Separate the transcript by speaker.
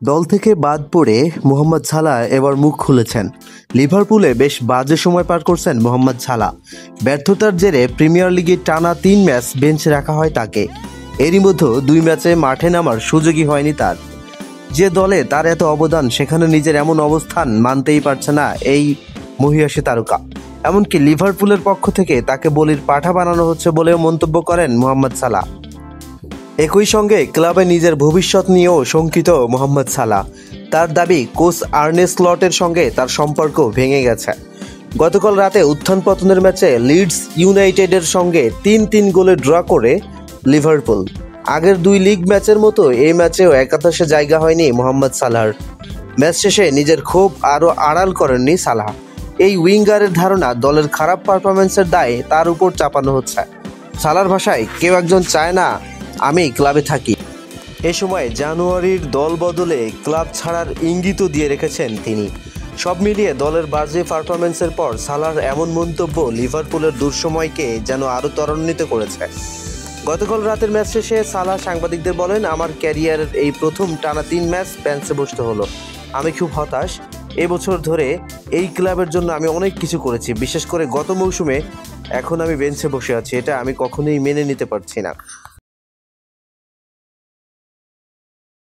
Speaker 1: দল থেকে বাদ পড়ে মোহাম্মদ সালাহ এবার মুখ খুলেছেন। লিভারপুলে বেশ বাজে সময় পার করছেন মোহাম্মদ সালাহ। ব্যর্থতার জেরে প্রিমিয়ার লিগে টানা 3 ম্যাচ বেঞ্চে রাখা হয় তাকে। এরই মধ্যে 2 ম্যাচে মাঠে নামার সুযোগই হয়নি তার। যে দলে তার এত অবদান সেখানে নিজের এমন অবস্থান মানতেই পারছে না এই মহিয়াসী তারকা। এমনকি লিভারপুলের পক্ষ থেকে তাকে বলির পাঠা বানানো হচ্ছে বলেও মন্তব্য করেন মোহাম্মদ সালাহ। একই সঙ্গে ক্লাবে নিজের ভবিষ্যৎ নিয়েও শঙ্কিত মোহাম্মদ সালাহ। তার দাবি, কোচ আর্নে স্লটের সঙ্গে তার সম্পর্ক ভেঙে গেছে। গতকাল রাতে উত্থান পতনের ম্যাচে লিডস ইউনাইটেডের সঙ্গে 3-3 গোলে ড্র করে লিভারপুল। আগের 2 লিগ ম্যাচের মতো এই ম্যাচেও একাদশে জায়গা হয়নি মোহাম্মদ সালাহর। ম্যাচ শেষে নিজের ক্ষোভ আরও আড়াল করেননি সালাহ। এই উইঙ্গারের ধারণা, দলের খারাপ পারফরম্যান্সের দায় তার উপর চাপানো হচ্ছে। সালাহর ভাষায়, কেউ একজন চায় না আমি ক্লাবে থাকি। এ সময় জানুয়ারির দল বদলে ক্লাব ছাড়ার ইঙ্গিতও দিয়ে রেখেছেন তিনি। সব মিলিয়ে দলের বাজে পারফরম্যান্সের পর সালাহর এমন মন্তব্য লিভারপুলের দুঃসময়কে যেন আরও ত্বরান্বিত করেছে। গতকাল রাতের ম্যাচ শেষে সালাহ সাংবাদিকদের বলেন, আমার ক্যারিয়ারের এই প্রথম টানা 3 ম্যাচ বেঞ্চে বসতে হলো। আমি খুব হতাশ। এবছর ধরে এই ক্লাবের জন্য আমি অনেক কিছু করেছি, বিশেষ করে গত মৌসুমে। এখন আমি বেঞ্চে বসে আছি, এটা আমি কখনোই মেনে নিতে পারছি না।